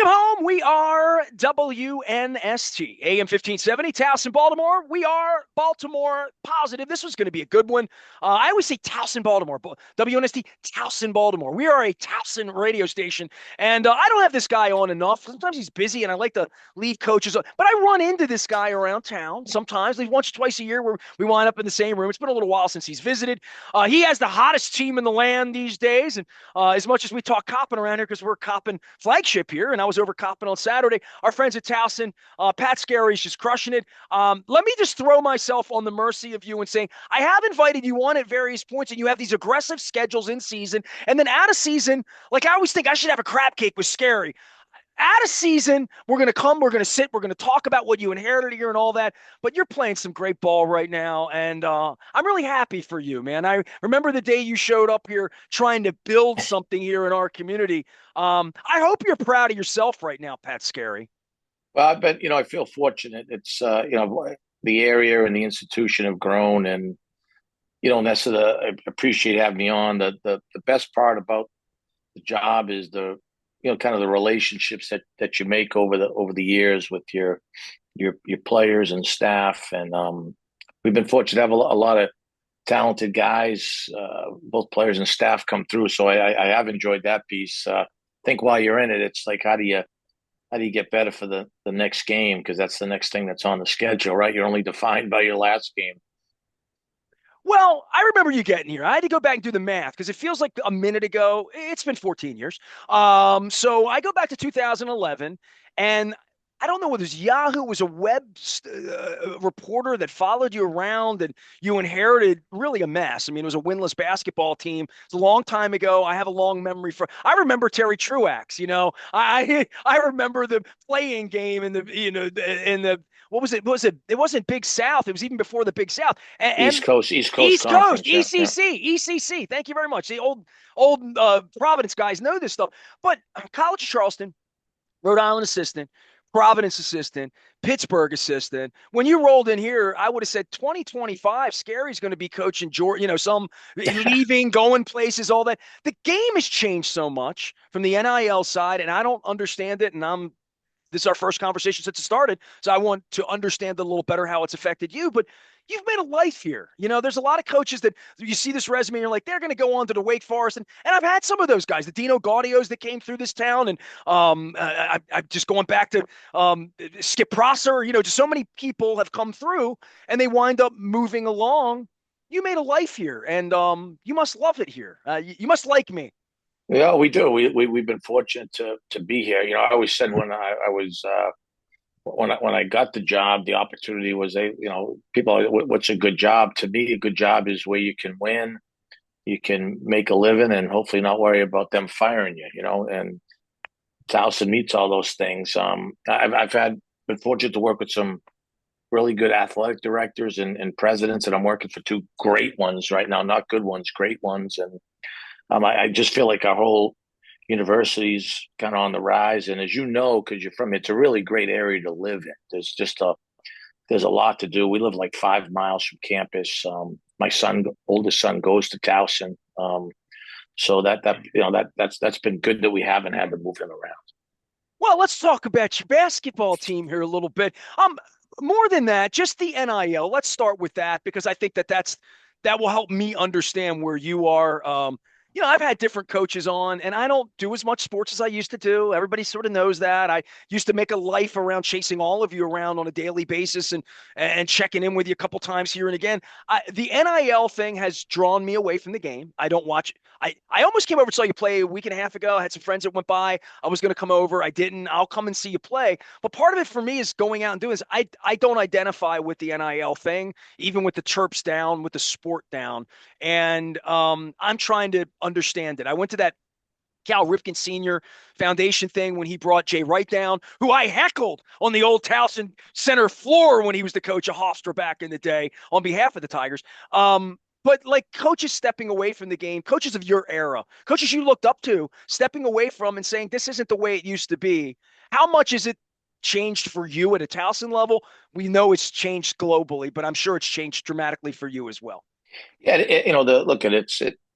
Welcome home. We are WNST, AM 1570, Towson, Baltimore. We are Baltimore positive. This was going to be a good one. I always say Towson, Baltimore, but WNST, Towson, Baltimore. We are a Towson radio station, and I don't have this guy on enough. Sometimes he's busy, and I like to leave coaches on. But I run into this guy around town sometimes, like once or twice a year, where we wind up in the same room. It's been a little while since he's visited. He has the hottest team in the land these days, and as much as we talk copping around here because we're copping flagship here, and I was over copping on Saturday. Our friends at Towson, Pat Skerry is just crushing it. Let me just throw myself on the mercy of you and saying I have invited you on at various points, and you have these aggressive schedules in season, and then out of season, like I always think I should have a crab cake with Skerry. Out of season, we're going to come, we're going to sit, we're going to talk about what you inherited here and all that. But you're playing some great ball right now, and I'm really happy for you, man. I remember the day you showed up here trying to build something here in our community. I hope you're proud of yourself right now, Pat Skerry. Well, I feel fortunate. It's, the area and the institution have grown, and, Nestor, I appreciate having me on. The best part about the job is kind of the relationships that you make over the years with your players and staff. And we've been fortunate to have a lot of talented guys, both players and staff come through. So I have enjoyed that piece. I think while you're in it, it's like, how do you get better for the next game? Because that's the next thing that's on the schedule, right? You're only defined by your last game. Well, I remember you getting here. I had to go back and do the math because it feels like a minute ago. It's been 14 years. So I go back to 2011, and I don't know whether it was Yahoo was a web reporter that followed you around, and you inherited really a mess. I mean, it was a winless basketball team. It's a long time ago. I have a long memory for. I remember Terry Truax. I remember the playing game in the in the what was it? It wasn't Big South. It was even before the Big South. And East Coast East Coast, Conference. Yeah, yeah. ECC, ECC. Thank you very much. The old Providence guys know this stuff. But College of Charleston, Rhode Island assistant, Providence assistant, Pittsburgh assistant. When you rolled in here, I would have said 2025, Skerry's going to be coaching Georgia, some leaving, going places, all that. The game has changed so much from the NIL side, and I don't understand it. And this is our first conversation since it started. So I want to understand a little better how it's affected you. But you've made a life here. There's a lot of coaches that you see this resume and you're like, they're going to go on to the Wake Forest. And I've had some of those guys, the Dino Gaudios that came through this town. And I'm just going back to Skip Prosser, just so many people have come through and they wind up moving along. You made a life here, and you must love it here. You must like me. Yeah, we do. We've been fortunate to be here. I always said when I was when I got the job, the opportunity was people. What's a good job? To me, a good job is where you can win, you can make a living, and hopefully not worry about them firing you. And Towson meets all those things. I've been fortunate to work with some really good athletic directors and presidents, and I'm working for two great ones right now. Not good ones, great ones, and I just feel like our whole university's kind of on the rise. And as you know, because you're from, it's a really great area to live in. There's a lot to do. We live like 5 miles from campus. My oldest son goes to Towson. So that's been good that we haven't had to move him around. Well, let's talk about your basketball team here a little bit. More than that, just the NIL. Let's start with that because I think that will help me understand where you are. I've had different coaches on, and I don't do as much sports as I used to do. Everybody sort of knows that. I used to make a life around chasing all of you around on a daily basis and checking in with you a couple times here and again. The NIL thing has drawn me away from the game. I don't watch. I almost came over and saw you play a week and a half ago. I had some friends that went by. I was going to come over. I didn't. I'll come and see you play. But part of it for me is going out and doing this. I don't identify with the NIL thing, even with the chirps down, with the sport down. And I'm trying to understand it. I went to that Cal Ripken Sr. Foundation thing when he brought Jay Wright down, who I heckled on the old Towson Center floor when he was the coach of Hofstra back in the day on behalf of the Tigers. But like coaches stepping away from the game, coaches of your era, coaches you looked up to, stepping away from and saying, this isn't the way it used to be. How much is it changed for you at a Towson level? We know it's changed globally, but I'm sure it's changed dramatically for you as well. Yeah, look at it.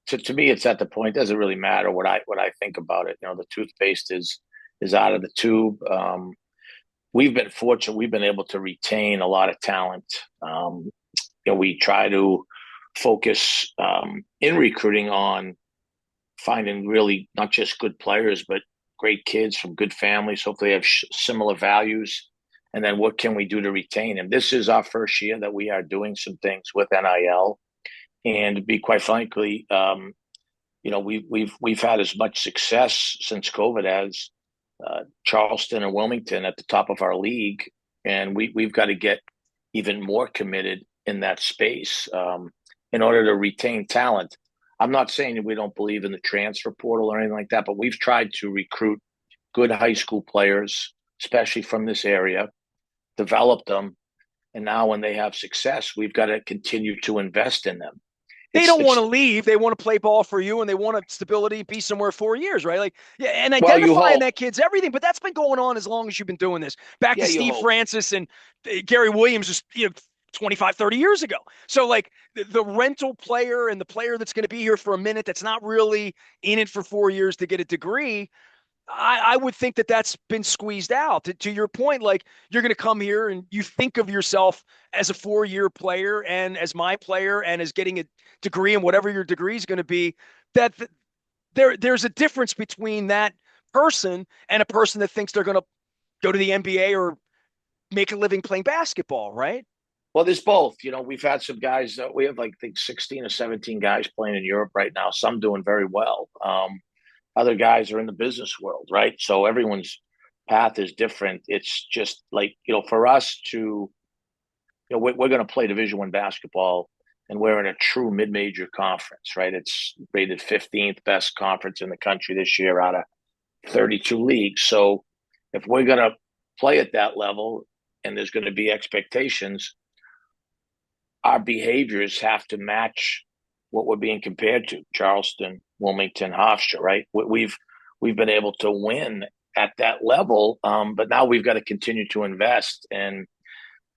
To me, it's at the point. It doesn't really matter what I think about it. The toothpaste is is out of the tube. We've been fortunate. We've been able to retain a lot of talent. We try to focus in recruiting on finding really not just good players, but great kids from good families. Hopefully, they have similar values. And then what can we do to retain them? This is our first year that we are doing some things with NIL, and to be quite frankly, we've had as much success since COVID as Charleston and Wilmington at the top of our league, and we've got to get even more committed in that space in order to retain talent. I'm not saying that we don't believe in the transfer portal or anything like that, but we've tried to recruit good high school players, especially from this area, develop them, and now when they have success, we've got to continue to invest in them. They don't want to leave. They want to play ball for you, and they want a stability, be somewhere 4 years, right? Like, yeah, and identifying that kid's everything. But that's been going on as long as you've been doing this. Back to Steve Francis and Gary Williams, just 25, 30 years ago. So, like, the rental player and the player that's going to be here for a minute, that's not really in it for 4 years to get a degree. I would think that that's been squeezed out. To your point, like, you're going to come here and you think of yourself as a 4-year player and as my player and as getting a degree and whatever your degree is going to be, that there's a difference between that person and a person that thinks they're going to go to the NBA or make a living playing basketball, right? Well, there's both. We've had some guys that we have, like, I think 16 or 17 guys playing in Europe right now, some doing very well. Other guys are in the business world, right? So everyone's path is different. It's just like, for us to, we're going to play Division I basketball, and we're in a true mid-major conference, right? It's rated 15th best conference in the country this year out of 32 leagues. So if we're going to play at that level and there's going to be expectations, our behaviors have to match what we're being compared to: Charleston, Wilmington, Hofstra, right? We've been able to win at that level, but now we've got to continue to invest. And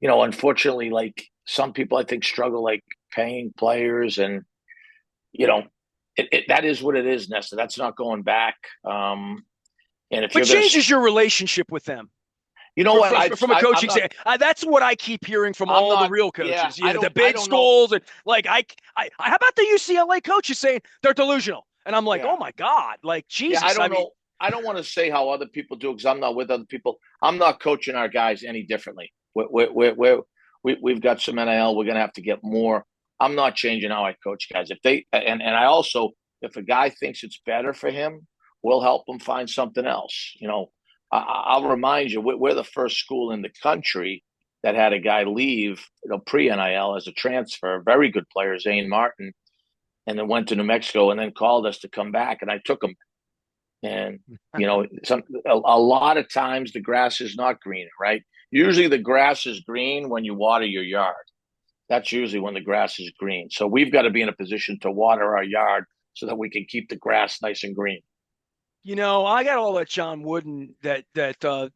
unfortunately, like, some people I think struggle, like, paying players, and that is what it is, Nestor. That's not going back. And if but changes your relationship with them. You know what? From a coaching standpoint, that's what I keep hearing from all the real coaches. Yeah, the big schools, and like how about the UCLA coaches saying they're delusional? And I'm like, oh my God, like, Jesus. Yeah, I don't want to say how other people do, because I'm not with other people. I'm not coaching our guys any differently. We've got some NIL. We're going to have to get more. I'm not changing how I coach guys. And I also, if a guy thinks it's better for him, we'll help him find something else. I'll remind you, we're the first school in the country that had a guy leave, pre-NIL as a transfer, very good player, Zane Martin, and then went to New Mexico and then called us to come back, and I took him. And, a lot of times the grass is not green, right? Usually the grass is green when you water your yard. That's usually when the grass is green. So we've got to be in a position to water our yard so that we can keep the grass nice and green. I got all that John Wooden that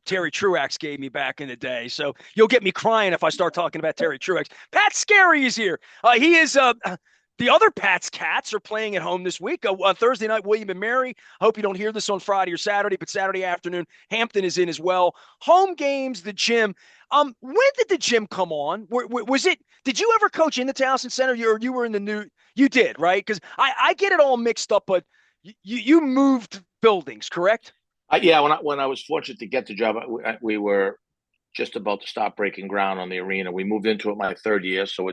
Terry Truax gave me back in the day. So you'll get me crying if I start talking about Terry Truax. Pat Skerry is here. He is the other Pat's Cats are playing at home this week. On Thursday night, William and Mary. I hope you don't hear this on Friday or Saturday, but Saturday afternoon, Hampton is in as well. Home games, the gym. When did the gym come on? Was it? Did you ever coach in the Towson Center? You were in the new. You did, right? Because I get it all mixed up, but you moved buildings, correct? Yeah, when I was fortunate to get the job, we were just about to stop breaking ground on the arena. We moved into it my third year, so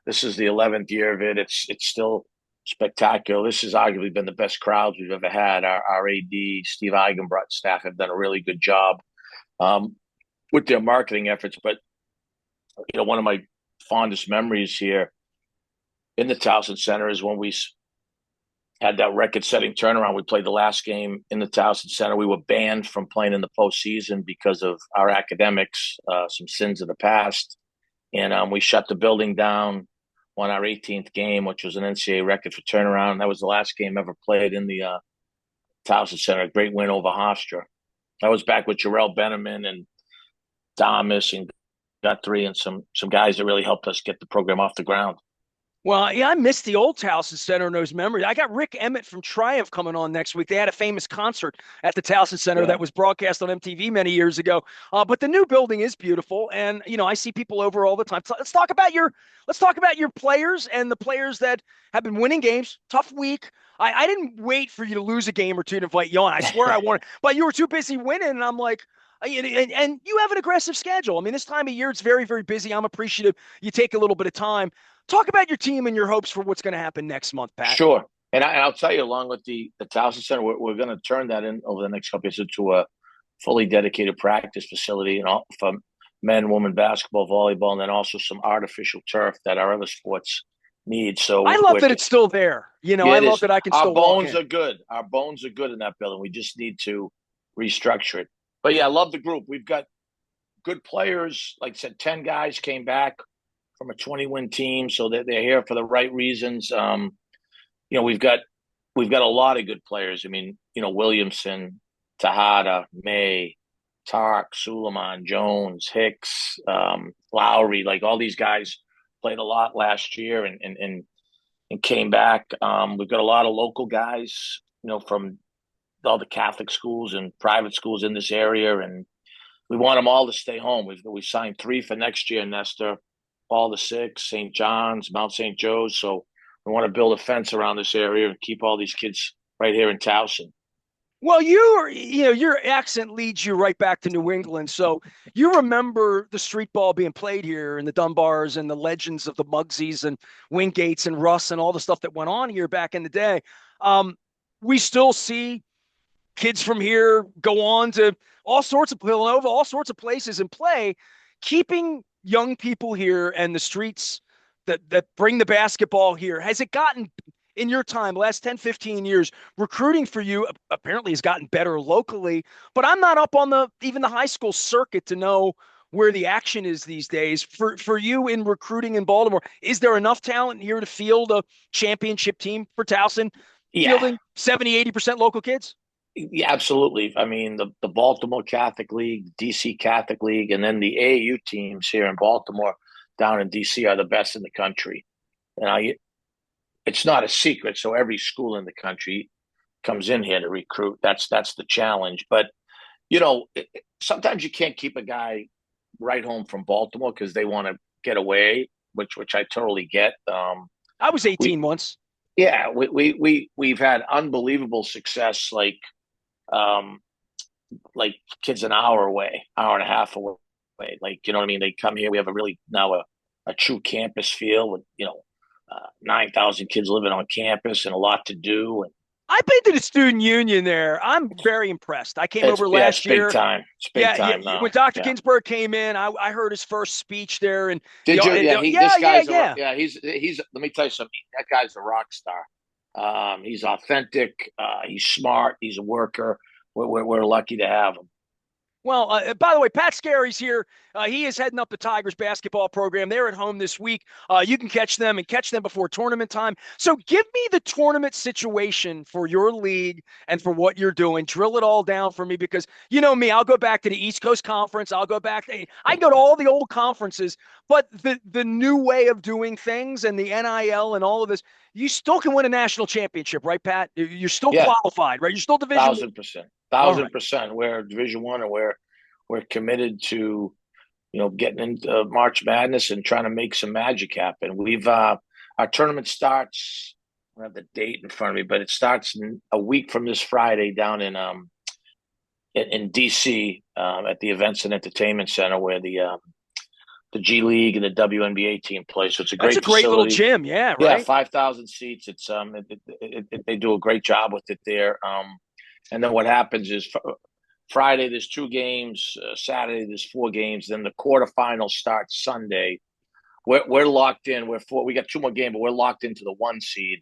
this is the 11th year of it. It's still spectacular. This has arguably been the best crowds we've ever had. Our AD, Steve Eigenbrot, staff have done a really good job with their marketing efforts. But one of my fondest memories here in the Towson Center is when we had that record-setting turnaround. We played the last game in the Towson Center. We were banned from playing in the postseason because of our academics, some sins of the past. And we shut the building down on our 18th game, which was an NCAA record for turnaround. That was the last game ever played in the Towson Center. A great win over Hofstra. I was back with Jarrell Benneman and Thomas and Guthrie and some guys that really helped us get the program off the ground. Well, yeah, I missed the old Towson Center and those memories. I got Rick Emmett from Triumph coming on next week. They had a famous concert at the Towson Center Yeah, that was broadcast on MTV many years ago. But the new building is beautiful, and I see people over all the time. So let's talk about your players and the players that have been winning games. Tough week. I didn't wait for you to lose a game or two to invite you on. I swear I wanted, but you were too busy winning, and I'm like. And you have an aggressive schedule. I mean, this time of year, it's very, very busy. I'm appreciative you take a little bit of time. Talk about your team and your hopes for what's going to happen next month, Pat. sure. And I'll tell you, along with the Towson Center, we're going to turn that in over the next couple of years into a fully dedicated practice facility, and all for men, women basketball, volleyball, and then also some artificial turf that our other sports need. I So love we're that it's still there. yeah, I it love is. that I can Our still walk bones in. are good. Our bones are good in that building. We just need to restructure it. But yeah, I love the group. We've got good players. Like I said, 10 guys came back from a 20-win team, so they're here for the right reasons. You know, we've got a lot of good players. I mean, Williamson, Tejada, May, Tark, Suleiman, Jones, Hicks, Lowry, like all these guys played a lot last year and came back. We've got a lot of local guys, from all the Catholic schools and private schools in this area, and we want them all to stay home. We signed three for next year, Nestor, all the six, St. John's, Mount St. Joe's. So we want to build a fence around this area and keep all these kids right here in Towson. Well, your accent leads you right back to New England. So you remember the street ball being played here and the Dunbars and the legends of the Mugsies and Wingates and Russ and all the stuff that went on here back in the day. Um, we still see kids from here go on to all sorts of Villanova, all sorts of places and play, keeping young people here and the streets that bring the basketball here. Has it gotten in your time, last 10, 15 years, recruiting for you apparently has gotten better locally, but I'm not up on even the high school circuit to know where the action is these days for you in recruiting in Baltimore. Is there enough talent here to field a championship team for Towson, Yeah, fielding 70, 80% local kids? yeah, absolutely. I mean, the Baltimore Catholic League, DC Catholic League, and then the AAU teams here in Baltimore, down in DC, are the best in the country. And it's not a secret. So every school in the country comes in here to recruit. That's the challenge. But sometimes you can't keep a guy right home from Baltimore because they want to get away, which I totally get. I was We 18 once. Yeah, we've had unbelievable success, um like kids an hour away, hour and a half away. Like, you know what I mean? They come here. We have a really now a true campus feel with 9,000 kids living on campus and a lot to do. And I've been to the student union there. I'm very impressed. I came over it's last big year. time. It's big Yeah, yeah. time now. When Dr. Yeah. Ginsburg came in, I heard his first speech there, and Did you? Yeah, yeah, this yeah, guy's yeah. he's. Let me tell you something. That guy's a rock star. He's authentic. He's smart. He's a worker. We're lucky to have him. Well, by the way, Pat Skerry's here. He is heading up the Tigers basketball program. They're at home this week. You can catch them and catch them before tournament time. So give me the tournament situation for your league and for what you're doing. Drill it all down for me because you know me. I'll go back to the East Coast Conference. I'll go back. I go to all the old conferences, but the new way of doing things and the NIL and all of this, you still can win a national championship, right, Pat? You're still Yeah, qualified, right? You're still Division One. 1,000%, All thousand right. percent. We're Division One, and we're committed to getting into March Madness and trying to make some magic happen. Our tournament starts. I don't have the date in front of me, but it starts a week from this Friday down in DC at the Events and Entertainment Center where the G League and the WNBA team play. So it's a That's a great great little facility. gym. Yeah, Yeah, right. 5,000 seats. It's they do a great job with it there. And then what happens is Friday there's two games, Saturday there's four games. Then the quarterfinals start Sunday. We're locked in. We got two more games, but we're locked into the one seed.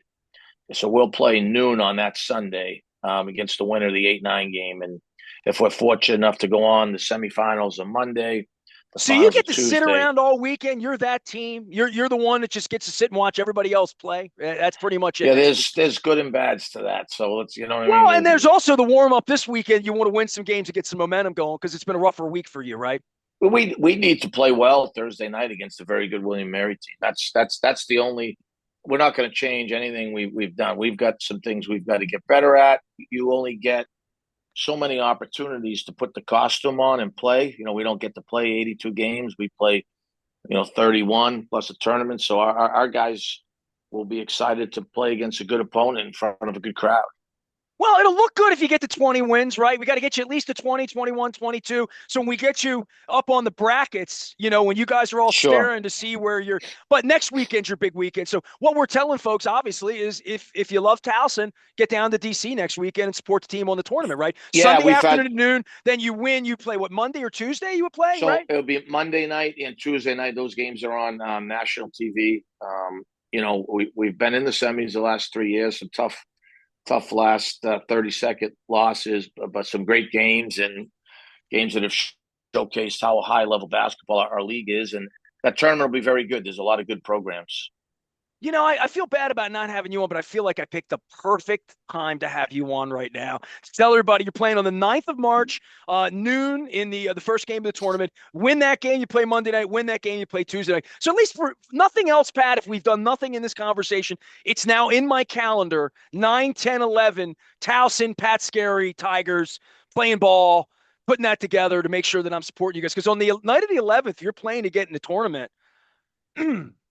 So we'll play noon on that Sunday against the winner of the 8-9 game. And if we're fortunate enough to go on, the semifinals on Monday, the So you finals are get to sit Tuesday. around all weekend. You're that team. You're the one that just gets to sit and watch everybody else play. That's pretty much it. Yeah, Next. there's good and bads to that. So let's, you know what I mean. Well, and there's also the warm up this weekend. You want to win some games to get some momentum going because it's been a rougher week for you, right? We need to play well Thursday night against a very good William Mary team. That's the only we're not going to change anything we've done. We've got some things we've got to get better at. You only get so many opportunities to put the costume on and play. We don't get to play 82 games. We play 31 plus a tournament. So our guys will be excited to play against a good opponent in front of a good crowd. Well, it'll look good if you get to 20 wins, right? We got to get you at least to 20, 21, 22. So when we get you up on the brackets, when you guys are all Sure. staring to see where you're, but next weekend's your big weekend. So what we're telling folks, obviously, is if you love Towson, get down to DC next weekend and support the team on the tournament, right? Yeah, Sunday we've had afternoon at noon, then you win. You play what, Monday or Tuesday you would play, so right? it'll be Monday night and Tuesday night. Those games are on national TV. We've been in the semis the last 3 years. Some tough last 30-second losses, but some great games and games that have showcased how high level basketball our league is. And that tournament will be very good. There's a lot of good programs. I feel bad about not having you on, but I feel like I picked the perfect time to have you on right now. Tell everybody you're playing on the 9th of March, noon in the first game of the tournament. Win that game, you play Monday night. Win that game, you play Tuesday night. So at least for nothing else, Pat, if we've done nothing in this conversation, it's now in my calendar, 9, 10, 11, Towson, Pat Skerry, Tigers, playing ball, putting that together to make sure that I'm supporting you guys. Because on the night of the 11th, you're playing to get in the tournament.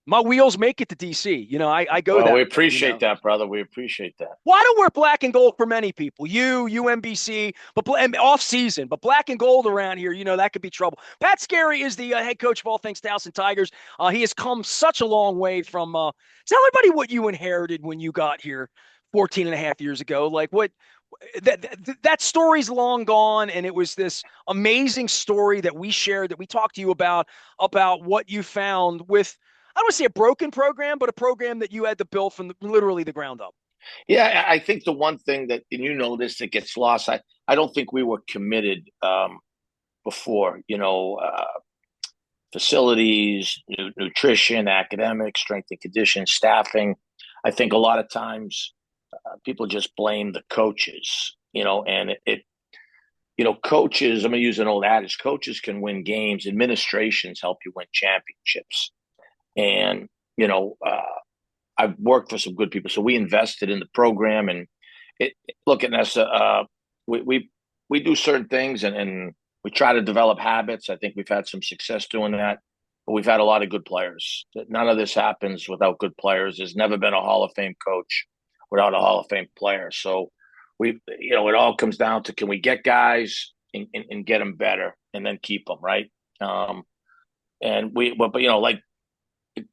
My wheels make it to DC. I go Well, that we way. appreciate that, brother. We appreciate that. Well, I don't wear black and gold for many people. UMBC, but off season, but black and gold around here, that could be trouble. Pat Skerry is the head coach of all things Towson Tigers. He has come such a long way from. Tell everybody what you inherited when you got here 14 and a half years ago. Like that story's long gone, and it was this amazing story that we shared, that we talked to you about what you found with. I don't want to say a broken program, but a program that you had to build from literally the ground up. Yeah, I think the one thing that, and this, that gets lost, I don't think we were committed before, facilities, nutrition, academics, strength and conditioning, staffing. I think a lot of times people just blame the coaches, and coaches, I'm going to use an old adage, coaches can win games, administrations help you win championships. And, I've worked for some good people, so we invested in the program. And look at us, we do certain things, and we try to develop habits. I think we've had some success doing that, but we've had a lot of good players. None of this happens without good players. There's never been a Hall of Fame coach without a Hall of Fame player. So it all comes down to, can we get guys and get them better, and then keep them, right? Like,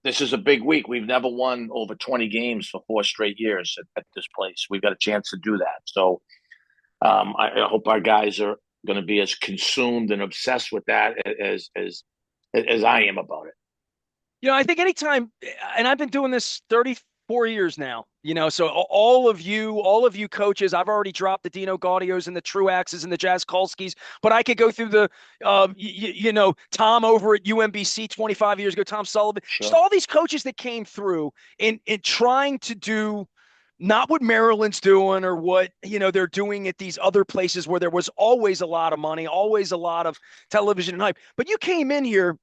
this is a big week. We've never won over 20 games for 4 straight years at this place. We've got a chance to do that. So I hope our guys are going to be as consumed and obsessed with that as I am about it. I think anytime, and I've been doing this 34 years now, so all of you coaches, I've already dropped the Dino Gaudios and the Truaxes and the Jazz Kolskis, but I could go through the, Tom over at UMBC 25 years ago, Tom Sullivan, just Sure. all these coaches that came through in trying to do not what Maryland's doing or what, they're doing at these other places where there was always a lot of money, always a lot of television and hype. But you came in here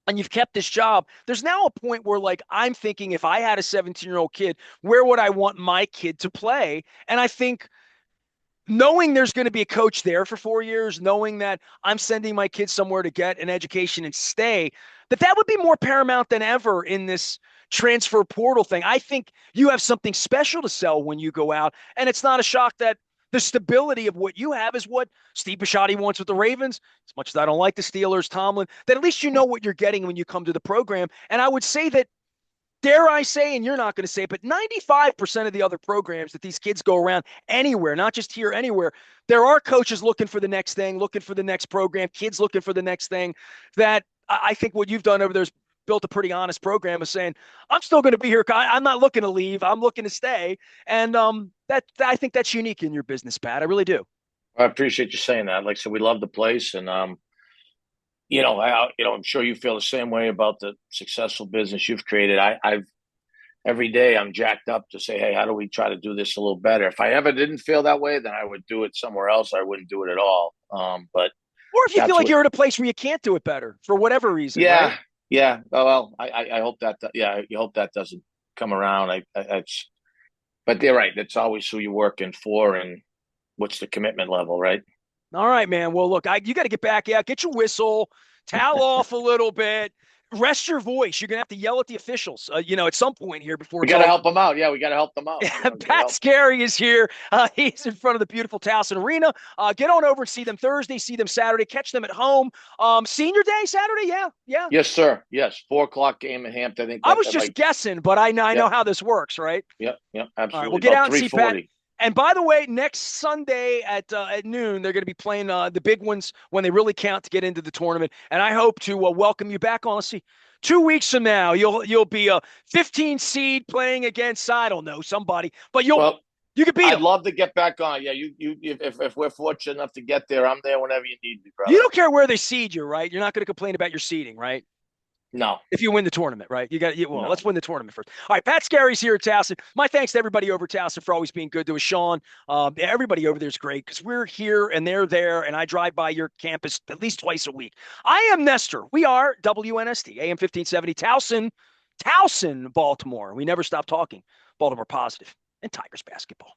and you've kept this job. There's now a point where, like, I'm thinking, if I had a 17-year-old kid, where would I want my kid to play? And I think, knowing there's going to be a coach there for 4 years, knowing that I'm sending my kids somewhere to get an education and stay, that would be more paramount than ever in this transfer portal thing. I think you have something special to sell when you go out, and it's not a shock that the stability of what you have is what Steve Bisciotti wants with the Ravens. As much as I don't like the Steelers, Tomlin, that at least you know what you're getting when you come to the program. And I would say that, dare I say, and you're not going to say it, but 95% of the other programs that these kids go around anywhere, not just here, anywhere, there are coaches looking for the next thing, looking for the next program, kids looking for the next thing. That I think what you've done over there is built a pretty honest program of saying, I'm still going to be here. I'm not looking to leave. I'm looking to stay. And that I think that's unique in your business, Pat. I really do. I appreciate you saying that. Like I said, we love the place, and I'm sure you feel the same way about the successful business you've created. I've every day I'm jacked up to say, hey, how do we try to do this a little better? If I ever didn't feel that way, then I would do it somewhere else. I wouldn't do it at all. But Or if you feel that's like what. you're at a place where you can't do it better for whatever reason, right? Yeah, yeah. Oh, well, I hope that. Yeah, you hope that doesn't come around. It's, but they're right. That's always who you're working for and what's the commitment level, right? All right, man. Well, look, you got to get back out, get your whistle, towel off a little bit, rest your voice. You're gonna have to yell at the officials, at some point here before We it's got to all. help them out. Yeah, we got to help them out. Get Pat help. Skerry is here. He's in front of the beautiful Towson Arena. Get on over and see them Thursday, see them Saturday, catch them at home. Senior Day Saturday, yeah, yeah. Yes, sir. Yes, 4 o'clock game in Hampton. I think I that was that just might. guessing, but I know Yep, how this works, right? yep. All right, well, Absolutely. get About out and three see Pat. forty. And by the way, next Sunday at noon, they're going to be playing the big ones when they really count to get into the tournament. And I hope to welcome you back on. Let's see, 2 weeks from now, you'll be a 15 seed playing against I don't know somebody, but Well, you can beat I'd them. love to get back on. Yeah, if we're fortunate enough to get there, I'm there whenever you need me, You brother. don't care where they seed you, right? You're not going to complain about your seeding, right? No, If you win the tournament, right? Well, let's no. win the tournament first. All right, Pat Skerry's here at Towson. My thanks to everybody over at Towson for always being good to us. Sean, everybody over there is great because we're here and they're there, and I drive by your campus at least twice a week. I am Nestor. We are WNST, AM 1570, Towson, Baltimore. We never stop talking Baltimore positive and Tigers basketball.